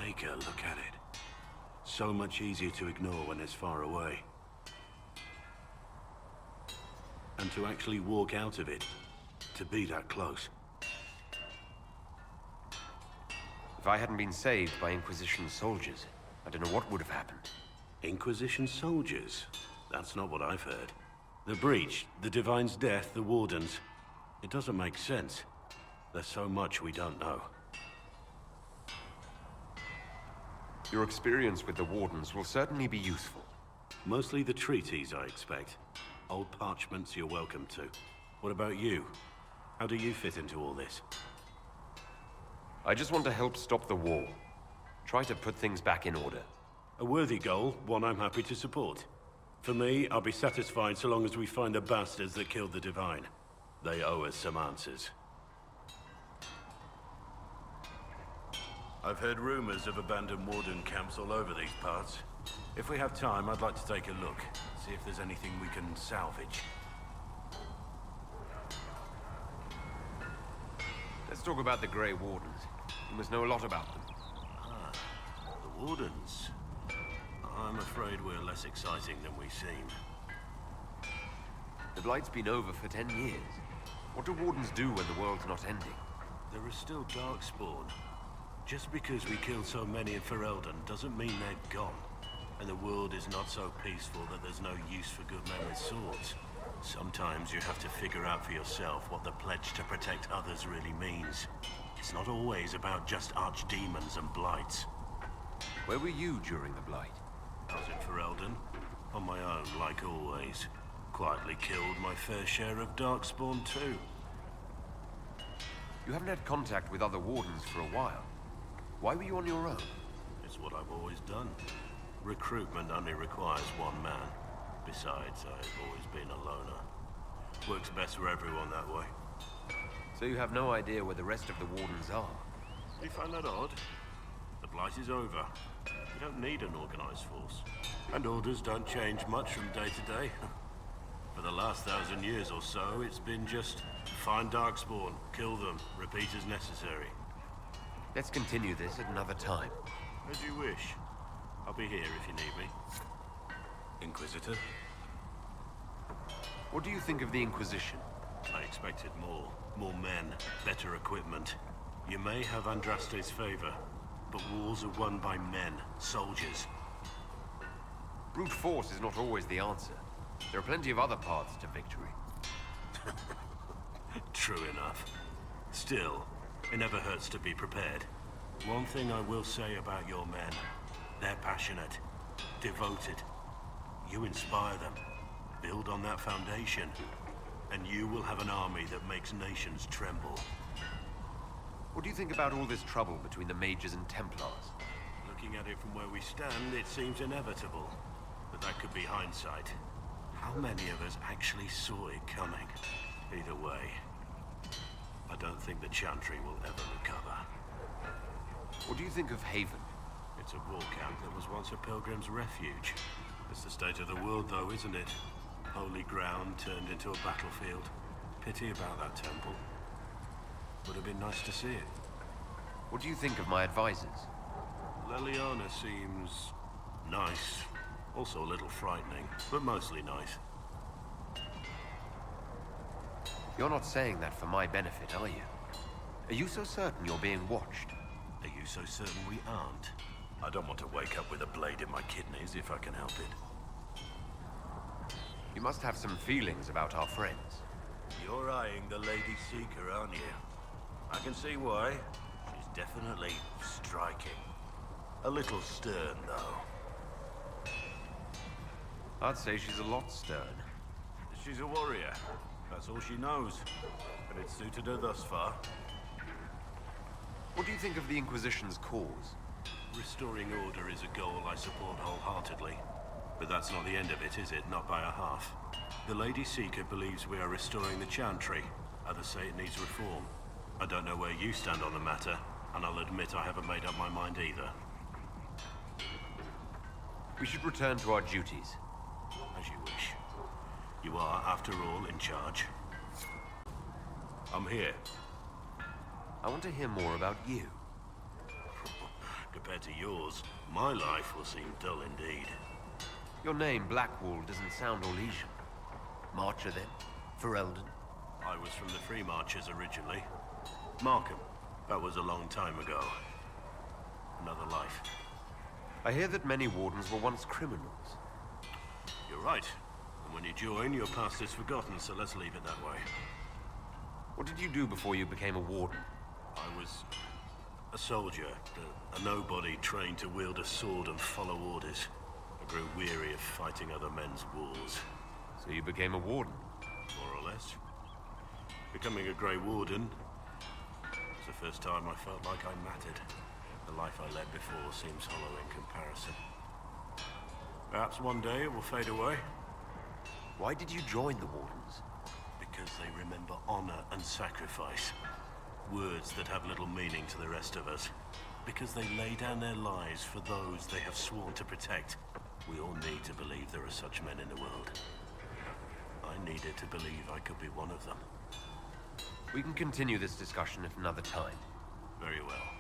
Maker, look at it. So much easier to ignore when it's far away. And to actually walk out of it, to be that close. If I hadn't been saved by Inquisition soldiers, I don't know what would have happened. Inquisition soldiers? That's not what I've heard. The Breach, the Divine's death, the Wardens. It doesn't make sense. There's so much we don't know. Your experience with the Wardens will certainly be useful. Mostly the treaties, I expect. Old parchments you're welcome to. What about you? How do you fit into all this? I just want to help stop the war. Try to put things back in order. A worthy goal, one I'm happy to support. For me, I'll be satisfied so long as we find the bastards that killed the Divine. They owe us some answers. I've heard rumors of abandoned Warden camps all over these parts. If we have time, I'd like to take a look, see if there's anything we can salvage. Let's talk about the Grey Wardens. You must know a lot about them. Ah, the Wardens. I'm afraid we're less exciting than we seem. The Blight's been over for 10 years. What do Wardens do when the world's not ending? There is still Darkspawn. Just because we killed so many in Ferelden doesn't mean they're gone. And the world is not so peaceful that there's no use for good men with swords. Sometimes you have to figure out for yourself what the pledge to protect others really means. It's not always about just archdemons and blights. Where were you during the Blight? I was in Ferelden, on my own, like always. Quietly killed my fair share of Darkspawn too. You haven't had contact with other Wardens for a while. Why were you on your own? It's what I've always done. Recruitment only requires one man. Besides, I've always been a loner. Works best for everyone that way. So you have no idea where the rest of the Wardens are? Do you find that odd? The Blight is over. You don't need an organized force. And orders don't change much from day to day. For the last 1,000 years or so, it's been just find Darkspawn, kill them, repeat as necessary. Let's continue this at another time. As you wish. I'll be here if you need me. Inquisitor? What do you think of the Inquisition? I expected more. More men, better equipment. You may have Andraste's favor, but wars are won by men, soldiers. Brute force is not always the answer. There are plenty of other paths to victory. True enough. Still, it never hurts to be prepared. One thing I will say about your men. They're passionate, devoted. You inspire them. Build on that foundation, and you will have an army that makes nations tremble. What do you think about all this trouble between the Mages and Templars? Looking at it from where we stand, it seems inevitable. But that could be hindsight. How many of us actually saw it coming? Either way, I don't think the Chantry will ever recover. What do you think of Haven? It's a war camp that was once a pilgrim's refuge. It's the state of the world, though, isn't it? Holy ground turned into a battlefield. Pity about that temple. Would have been nice to see it. What do you think of my advisors? Leliana seems nice. Also a little frightening, but mostly nice. You're not saying that for my benefit, are you? Are you so certain you're being watched? Are you so certain we aren't? I don't want to wake up with a blade in my kidneys if I can help it. You must have some feelings about our friends. You're eyeing the Lady Seeker, aren't you? I can see why. She's definitely striking. A little stern, though. I'd say she's a lot stern. She's a warrior. That's all she knows. And it's suited her thus far. What do you think of the Inquisition's cause? Restoring order is a goal I support wholeheartedly. But that's not the end of it, is it? Not by a half. The Lady Seeker believes we are restoring the Chantry. Others say it needs reform. I don't know where you stand on the matter, and I'll admit I haven't made up my mind either. We should return to our duties. As you wish. You are, after all, in charge. I'm here. I want to hear more about you. Compared to yours, my life will seem dull indeed. Your name, Blackwall, doesn't sound Orlesian. Marcher, then? For Eldon? I was from the Free Marchers originally. Markham. That was a long time ago. Another life. I hear that many wardens were once criminals. You're right. And when you join, your past is forgotten, so let's leave it that way. What did you do before you became a warden? I was a soldier, a nobody trained to wield a sword and follow orders. I grew weary of fighting other men's wars. So you became a warden? More or less. Becoming a Grey Warden was the first time I felt like I mattered. The life I led before seems hollow in comparison. Perhaps one day it will fade away. Why did you join the Wardens? Because they remember honor and sacrifice. Words that have little meaning to the rest of us. Because they lay down their lives for those they have sworn to protect. We all need to believe there are such men in the world. I needed to believe I could be one of them. We can continue this discussion at another time. Very well.